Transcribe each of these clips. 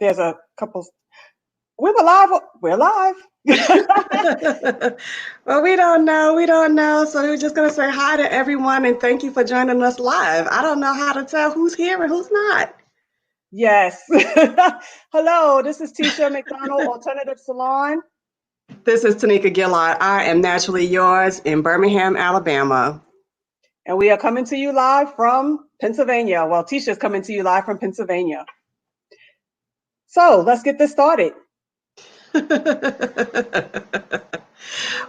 there's a couple. We were live. We're live. Well, we don't know. We don't know. So we were just going to say hi to everyone and thank you for joining us live. I don't know how to tell who's here and who's not. Yes. Hello, this is Tisha McDonald, Alternative Salon. This is Tanika Gillard. I am naturally yours in Birmingham, Alabama. And we are coming to you live from Pennsylvania. Well, Tisha's coming to you live from Pennsylvania. So let's get this started.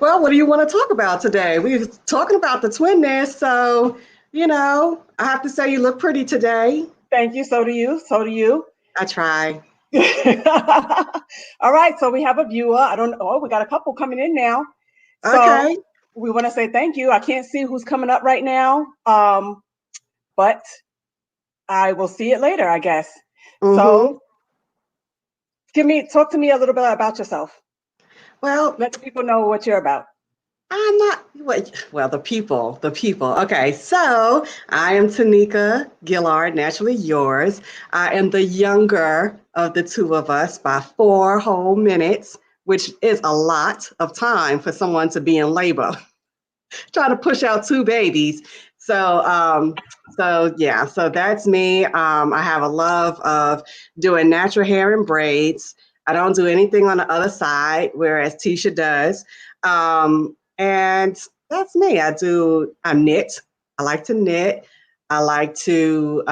Well, what do you want to talk about today? We're talking about the Twinness, so I have to say you look pretty today. Thank you. So do you. So do you. I try. All right. So we have a viewer. I don't know. Oh, we got a couple coming in now. So Okay. we want to say thank you. I can't see who's coming up right now, but I will see it later, I guess. Mm-hmm. So talk to me a little bit about yourself. Well, Let people know what you're about. I'm not, well, the people. Okay, so I am Tanika Gillard, naturally yours. I am the younger of the two of us by 4 whole minutes, which is a lot of time for someone to be in labor, trying to push out 2 babies. So that's me. I have a love of doing natural hair and braids. I don't do anything on the other side, whereas Tisha does. And that's me. I knit. I like to knit. I like to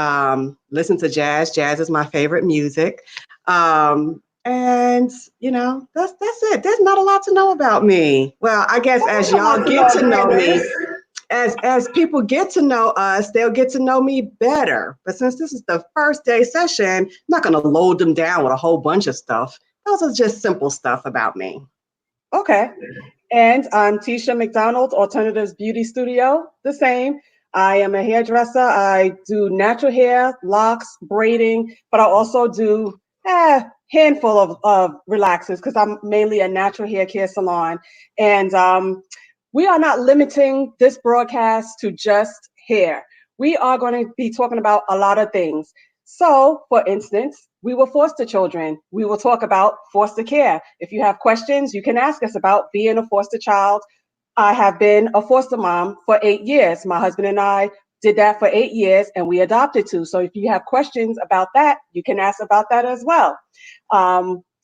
listen to jazz. Jazz is my favorite music. And that's it. There's not a lot to know about me. Well, I guess as y'all get to know me, as people get to know us, they'll get to know me better. But since this is the first day session, I'm not going to load them down with a whole bunch of stuff. Those are just simple stuff about me. Okay. And I'm Tisha McDonald, Alternatives Beauty Studio. The same. I am a hairdresser. I do natural hair, locks, braiding, but I also do a handful of relaxers because I'm mainly a natural hair care salon. And we are not limiting this broadcast to just hair. We are going to be talking about a lot of things. So, for instance, we were foster children. We will talk about foster care. If you have questions, you can ask us about being a foster child. I have been a foster mom for 8 years. My husband and I did that for 8 years and we adopted 2. So if you have questions about that, you can ask about that as well.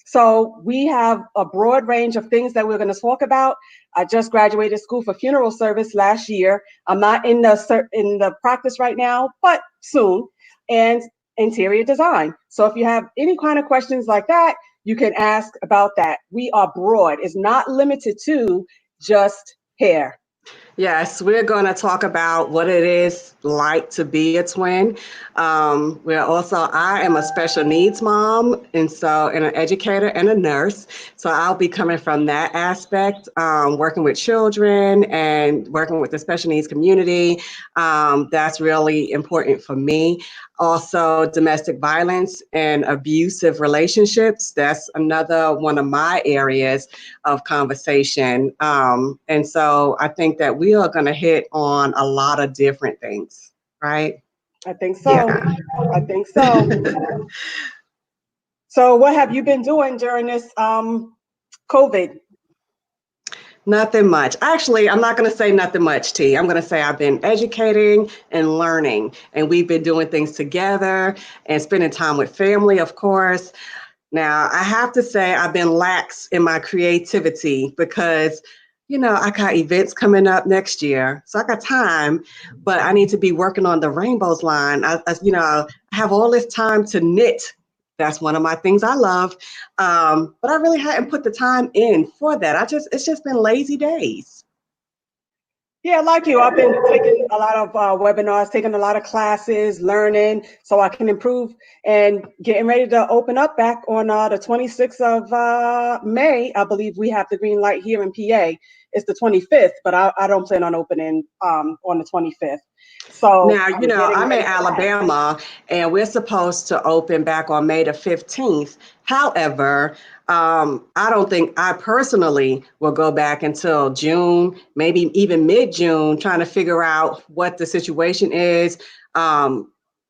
So we have a broad range of things that we're going to talk about. I just graduated school for funeral service last year. I'm not in the practice right now, but soon. And interior design. So if you have any kind of questions like that, you can ask about that. We are broad. It's not limited to just hair. Yes, we're going to talk about what it is like to be a twin. I am a special needs mom, and an educator and a nurse. So I'll be coming from that aspect, working with children and working with the special needs community. That's really important for me. Also, domestic violence and abusive relationships. That's another one of my areas of conversation. And so I think that we are going to hit on a lot of different things, right? I think so. Yeah. I think so. So what have you been doing during this COVID? Nothing much. Actually, I'm not going to say nothing much, T. I'm going to say I've been educating and learning, and we've been doing things together and spending time with family, of course. Now, I have to say I've been lax in my creativity because, I got events coming up next year. So I got time, but I need to be working on the rainbows line. I have all this time to knit. That's one of my things I love. But I really hadn't put the time in for that. It's just been lazy days. Yeah, like you, I've been taking a lot of webinars, taking a lot of classes, learning so I can improve and getting ready to open up back on the 26th of May. I believe we have the green light here in PA. It's the 25th, but I don't plan on opening on the 25th. So now, I'm in Alabama and we're supposed to open back on May the 15th. However, I don't think I personally will go back until June, maybe even mid-June, trying to figure out what the situation is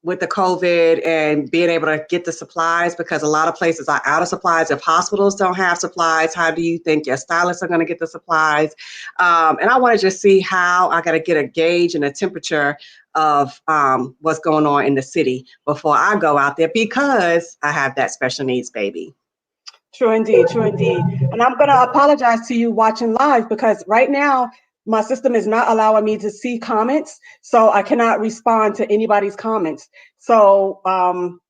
with the COVID and being able to get the supplies, because a lot of places are out of supplies. If hospitals don't have supplies, how do you think your stylists are going to get the supplies? And I want to just see how I got to get a gauge and a temperature of what's going on in the city before I go out there, because I have that special needs baby. True indeed, true indeed. And I'm going to apologize to you watching live, because right now my system is not allowing me to see comments, so I cannot respond to anybody's comments. So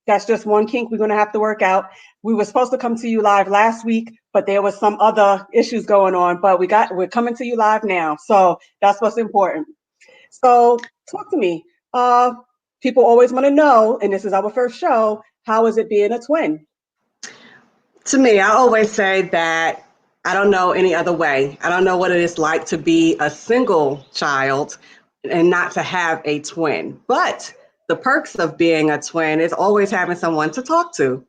that's just one kink we're going to have to work out. We were supposed to come to you live last week, but there was some other issues going on, but we're coming to you live now. So that's what's important. So talk to me. People always want to know, and this is our first show, how is it being a twin? To me, I always say that I don't know any other way. I don't know what it is like to be a single child and not to have a twin. But the perks of being a twin is always having someone to talk to.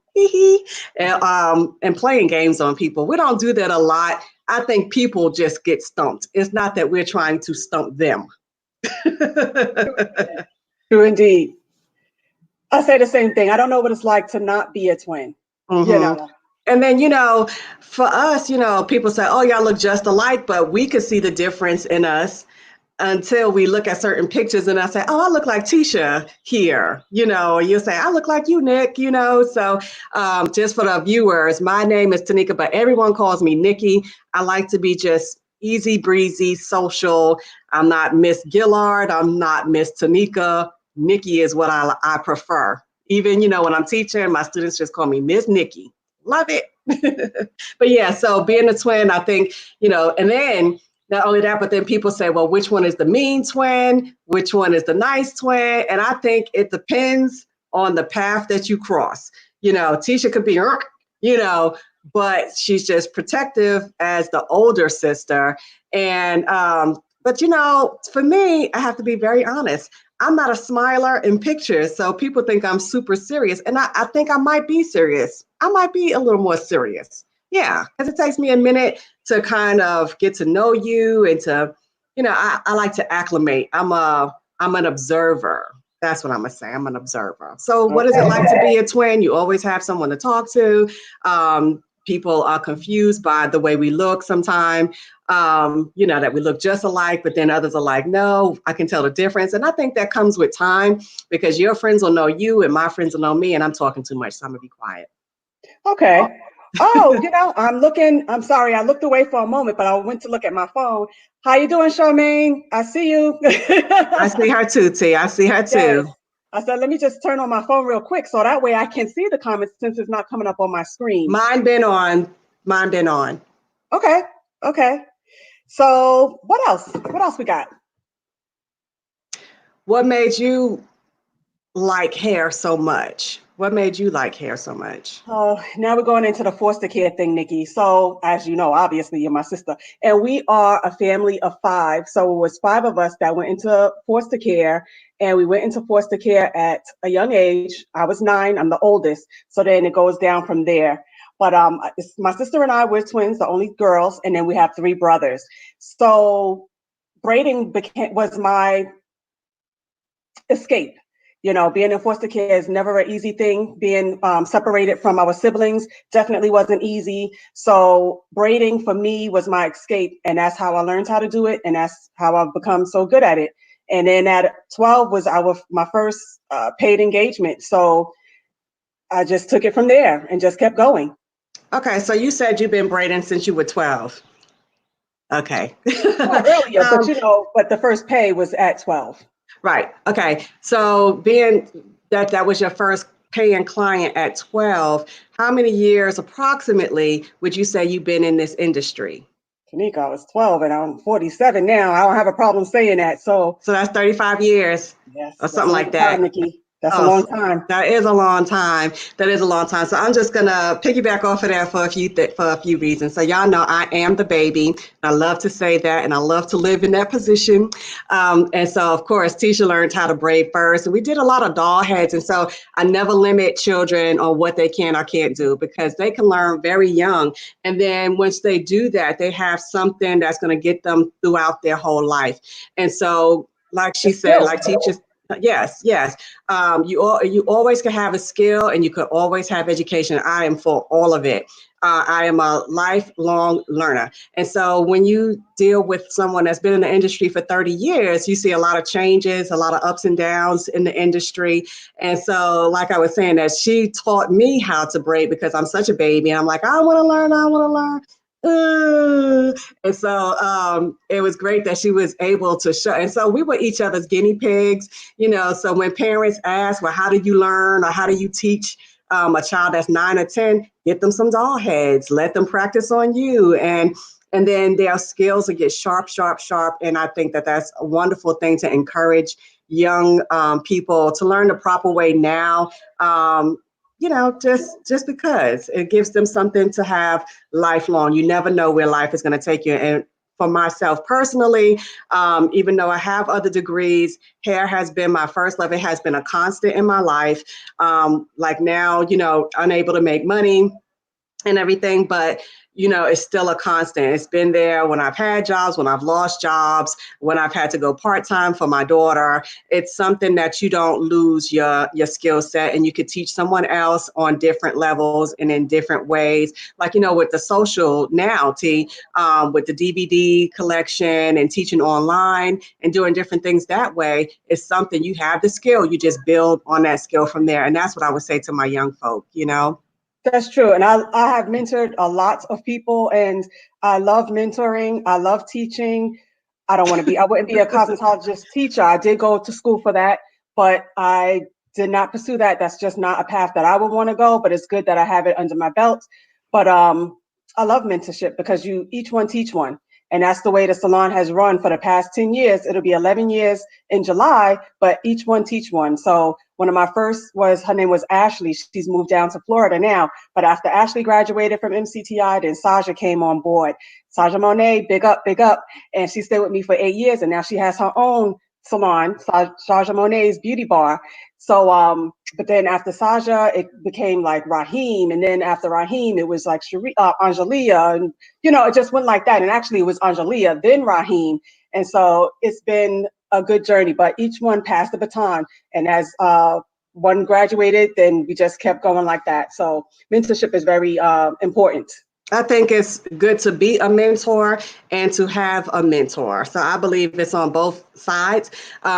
And playing games on people. We don't do that a lot. I think people just get stumped. It's not that we're trying to stump them. True indeed. I say the same thing. I don't know what it's like to not be a twin. Mm-hmm. You know. And then, for us, people say, oh, y'all look just alike, but we could see the difference in us until we look at certain pictures and I say, oh, I look like Tisha here, you'll say, I look like you, Nick, So just for the viewers, my name is Tanika, but everyone calls me Nikki. I like to be just easy breezy, social. I'm not Miss Gillard. I'm not Miss Tanika. Nikki is what I prefer. Even, when I'm teaching, my students just call me Miss Nikki. Love it. But yeah, so being a twin, I think, and then not only that, but then people say, well, which one is the mean twin? Which one is the nice twin? And I think it depends on the path that you cross. Tisha could be, but she's just protective as the older sister. And, but for me, I have to be very honest. I'm not a smiler in pictures, so people think I'm super serious. And I think I might be serious. I might be a little more serious. Yeah, because it takes me a minute to kind of get to know you and to, I like to acclimate. I'm an observer. That's what I'm gonna say. I'm an observer. So what is it like to be a twin? You always have someone to talk to. People are confused by the way we look sometimes, that we look just alike, but then others are like, no, I can tell the difference. And I think that comes with time, because your friends will know you and my friends will know me, and I'm talking too much, so I'm gonna be quiet. Okay. Oh, I'm sorry, I looked away for a moment, but I went to look at my phone. How you doing, Charmaine? I see you. I see her too, T. I see her too. Yes. I said, let me just turn on my phone real quick so that way I can see the comments, since it's not coming up on my screen. Mine been on. Okay. So what else? What else we got? What made you like hair so much? What made you like hair so much? Oh, now we're going into the foster care thing, Nikki. So as you know, obviously you're my sister, and we are a family of 5. So it was 5 of us that went into foster care, and we went into foster care at a young age. I was 9. I'm the oldest. So then it goes down from there. But my sister and I were twins, the only girls, and then we have 3 brothers. So braiding was my escape. Being in foster care is never an easy thing. Being separated from our siblings definitely wasn't easy. So braiding for me was my escape, and that's how I learned how to do it, and that's how I've become so good at it. And then at 12 was my first paid engagement. So I just took it from there and just kept going. Okay, so you said you've been braiding since you were 12. Okay. Well, earlier, but the first pay was at 12. Right. Okay. So being that was your first paying client at 12, how many years approximately would you say you've been in this industry? Tanika, I was 12 and I'm 47 now. I don't have a problem saying that. So that's 35 years. Yes, or something like that. Nikki. That's a long time. That is a long time. So I'm just gonna piggyback off of that for a few reasons. So y'all know I am the baby. I love to say that, and I love to live in that position. And so of course, Tisha learned how to braid first, and we did a lot of doll heads. And so I never limit children on what they can or can't do, because they can learn very young. And then once they do that, they have something that's gonna get them throughout their whole life. And so, like she said, like Yes, yes. You always can have a skill, and you could always have education. I am for all of it. I am a lifelong learner, and so when you deal with someone that's been in the industry for 30 years, you see a lot of changes, a lot of ups and downs in the industry. And so, like I was saying, that she taught me how to braid because I'm such a baby, and I'm like, I want to learn, I want to learn. And so it was great that she was able to show. And so we were each other's guinea pigs, so when parents ask, well, how do you learn or how do you teach a child that's 9 or 10, get them some doll heads, let them practice on you. And then their skills will get sharp, sharp, sharp. And I think that that's a wonderful thing to encourage young people to learn the proper way now. Just because it gives them something to have lifelong. You never know where life is going to take you. And for myself personally, even though I have other degrees, hair has been my first love. It has been a constant in my life. Like now, unable to make money and everything, but it's still a constant. It's been there when I've had jobs, when I've lost jobs, when I've had to go part-time for my daughter. It's something that you don't lose your skill set, and you could teach someone else on different levels and in different ways. Like, with the social now, with the DVD collection and teaching online and doing different things that way, is something you have the skill. You just build on that skill from there. And that's what I would say to my young folk. That's true. And I have mentored a lot of people, and I love mentoring. I love teaching. I wouldn't be a cosmetologist teacher. I did go to school for that, but I did not pursue that. That's just not a path that I would want to go, but it's good that I have it under my belt. But I love mentorship because you each one teach one. And that's the way the salon has run for the past 10 years. It'll be 11 years in July, but each one teach one. So one of my first her name was Ashley. She's moved down to Florida now. But after Ashley graduated from MCTI, then Saja came on board. Saja Monet, big up, big up. And she stayed with me for 8 years. And now she has her own salon, Saja Monet's Beauty Bar. So, but then after Saja, it became like Raheem. And then after Raheem, it was like Angelia. And, it just went like that. And actually, it was Angelia, then Raheem. And so it's been a good journey, but each one passed the baton. And as one graduated, then we just kept going like that. So mentorship is very important. I think it's good to be a mentor and to have a mentor. So I believe it's on both sides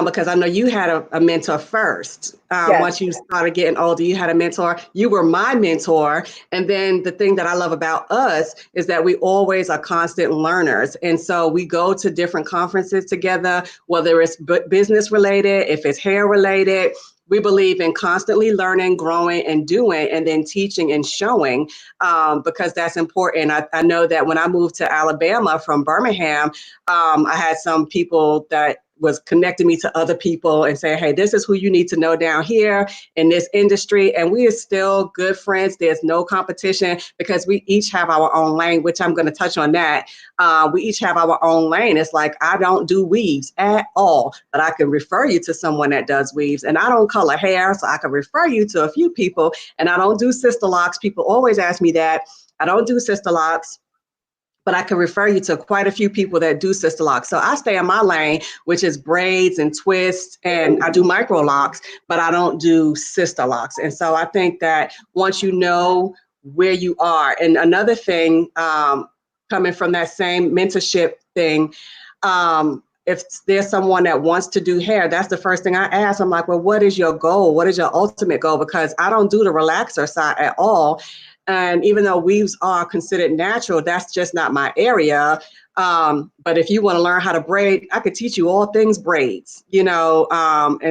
because I know you had a mentor first. Yes. Once you started getting older, you had a mentor. You were my mentor. And then the thing that I love about us is that we always are constant learners. And so we go to different conferences together, whether it's business related, if it's hair related. We believe in constantly learning, growing, and doing, and then teaching and showing because that's important. I know that when I moved to Alabama from Birmingham, I had some people that was connecting me to other people and saying, hey, this is who you need to know down here in this industry. And we are still good friends. There's no competition because we each have our own lane, which I'm going to touch on that. We each have our own lane. It's like, I don't do weaves at all, but I can refer you to someone that does weaves. And I don't color hair, so I can refer you to a few people. And I don't do sister locks. People always ask me that. I don't do sister locks, but I can refer you to quite a few people that do sister locks. So I stay in my lane, which is braids and twists, and I do micro locks, but I don't do sister locks. And so I think that once you know where you are, and another thing coming from that same mentorship thing, if there's someone that wants to do hair, that's the first thing I ask. I'm like, well, what is your goal? What is your ultimate goal? Because I don't do the relaxer side at all. And even though weaves are considered natural, that's just not my area. But if you want to learn how to braid, I could teach you all things braids, and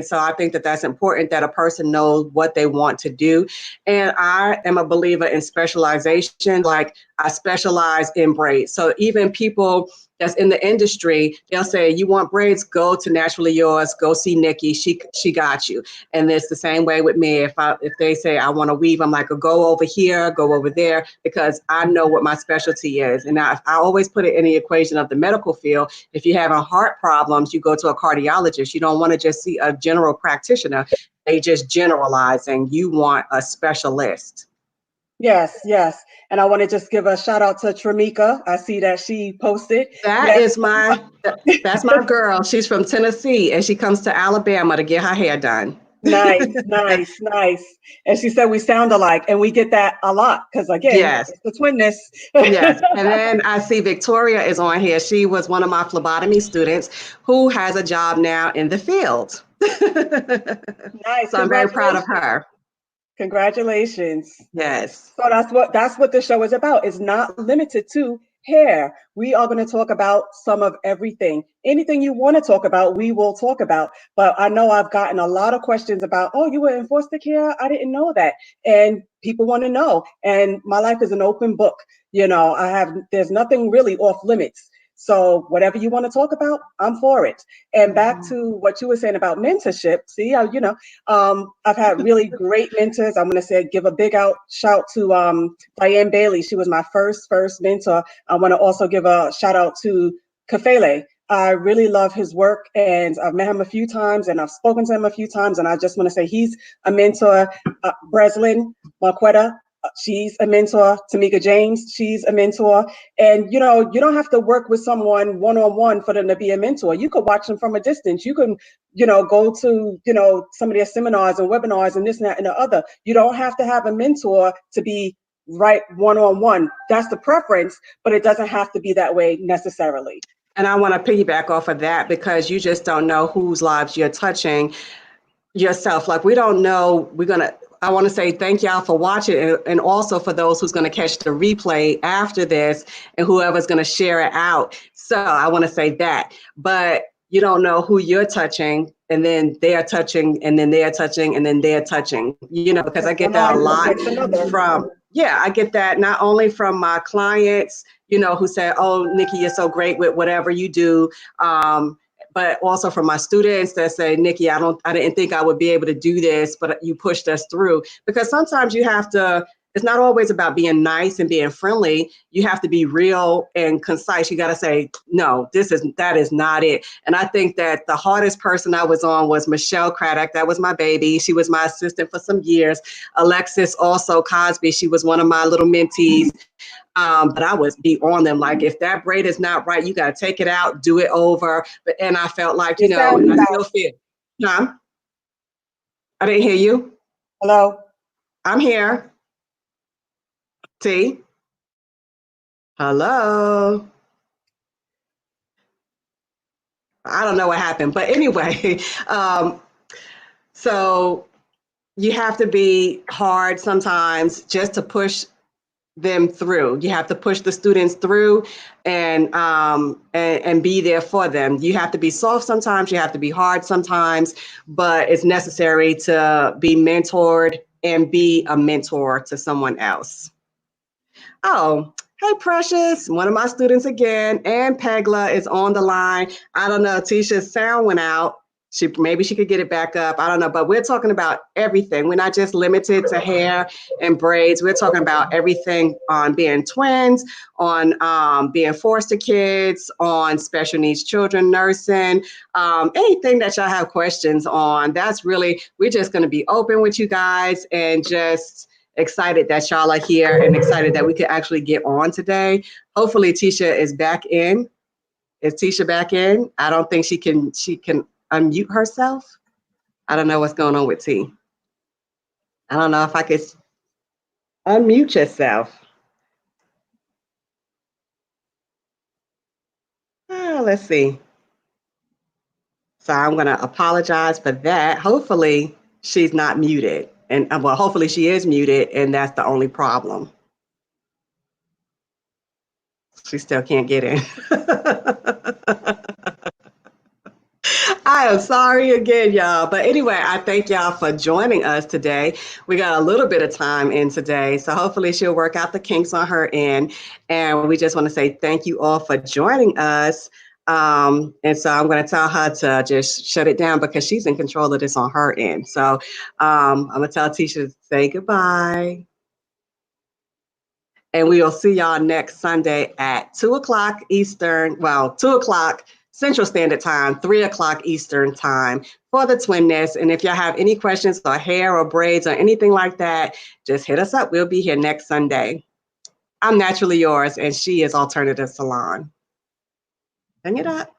so I think that that's important that a person knows what they want to do. And I am a believer in specialization. Like I specialize in braids. So even people that's in the industry, they'll say, you want braids, go to Naturally Yours, go see Nikki, she got you. And it's the same way with me. If they say I want to weave, I'm like, go over here, go over there, because I know what my specialty is. And I always put it in the equation of the medical field. If you're having heart problems, you go to a cardiologist. You don't want to just see a general practitioner. They just generalizing. You want a specialist. Yes, yes. And I want to just give a shout out to Tramika. I see that she posted. That Yes. is that's my girl. She's from Tennessee and she comes to Alabama to get her hair done. Nice, nice, nice. And she said we sound alike, and we get that a lot because again, Yes. it's the twinness. Yes, and then I see Victoria is on here. She was one of my phlebotomy students who has a job now in the field. Nice. So I'm very proud of Congratulations. her. Congratulations. Yes. So that's what the show is about. It's not limited to hair. We are going to talk about some of everything. Anything you want to talk about, we will talk about. But I know I've gotten a lot of questions about, oh, you were in foster care? I didn't know that. And people want to know. And my life is an open book. There's nothing really off limits. So whatever you want to talk about, I'm for it. And back to what you were saying about mentorship. See, I've had really great mentors. I'm going to give a big shout to Diane Bailey. She was my first mentor. I want to also give a shout out to Kafele. I really love his work, and I've met him a few times, and I've spoken to him a few times, and I just want to say he's a mentor. Breslin Marquetta, she's a mentor. Tamika James, she's a mentor. And you don't have to work with someone one-on-one for them to be a mentor. You could watch them from a distance. You can go to some of their seminars and webinars and this and that and the other. You don't have to have a mentor to be right one-on-one. That's the preference, but it doesn't have to be that way necessarily. And I want to piggyback off of that because you just don't know whose lives you're touching yourself. Like we don't know, I want to say thank y'all for watching and also for those who's going to catch the replay after this and whoever's going to share it out. So I want to say that, but you don't know who you're touching and then they're touching and then they're touching and then they're touching, because I get that a lot from, I get that not only from my clients, who say, oh, Nikki, you're so great with whatever you do. But also from my students that say, Nikki, I didn't think I would be able to do this, but you pushed us through. Because sometimes you have to, it's not always about being nice and being friendly. You have to be real and concise. You got to say, no, that is not it. And I think that the hardest person I was on was Michelle Craddock. That was my baby. She was my assistant for some years. Alexis also Cosby. She was one of my little mentees. But I would be on them like, if that braid is not right, you got to take it out, do it over. And I felt like, and I still feel, Tom, I didn't hear you. Hello. I'm here. T. Hello. I don't know what happened, but anyway, so you have to be hard sometimes just to push them through. You have to push the students through and be there for them. You have to be soft sometimes, you have to be hard sometimes, but it's necessary to be mentored and be a mentor to someone else. Oh, hey, Precious, one of my students again, and Pegla is on the line. I don't know, Tisha's sound went out. Maybe she could get it back up. I don't know, but we're talking about everything. We're not just limited to hair and braids. We're talking about everything on being twins, on being foster kids, on special needs children, nursing, anything that y'all have questions on. We're just going to be open with you guys and just excited that y'all are here and excited that we could actually get on today. Hopefully Tisha is back in. Is Tisha back in? I don't think she can unmute herself. I don't know what's going on with T. I don't know if I could unmute yourself. Let's see. So I'm going to apologize for that. Hopefully she's not muted. And well, hopefully she is muted and that's the only problem. She still can't get in. I am sorry again, y'all. But anyway, I thank y'all for joining us today. We got a little bit of time in today, so hopefully she'll work out the kinks on her end. And we just want to say thank you all for joining us. And so I'm going to tell her to just shut it down because she's in control of this on her end. So I'm going to tell Tisha to say goodbye. And we will see y'all next Sunday at 2 o'clock Eastern, 2 o'clock Central Standard Time, 3 o'clock Eastern Time for the Twinness. And if y'all have any questions or hair or braids or anything like that, just hit us up. We'll be here next Sunday. I'm Naturally Yours, and she is Alternative Salon. Hang it up.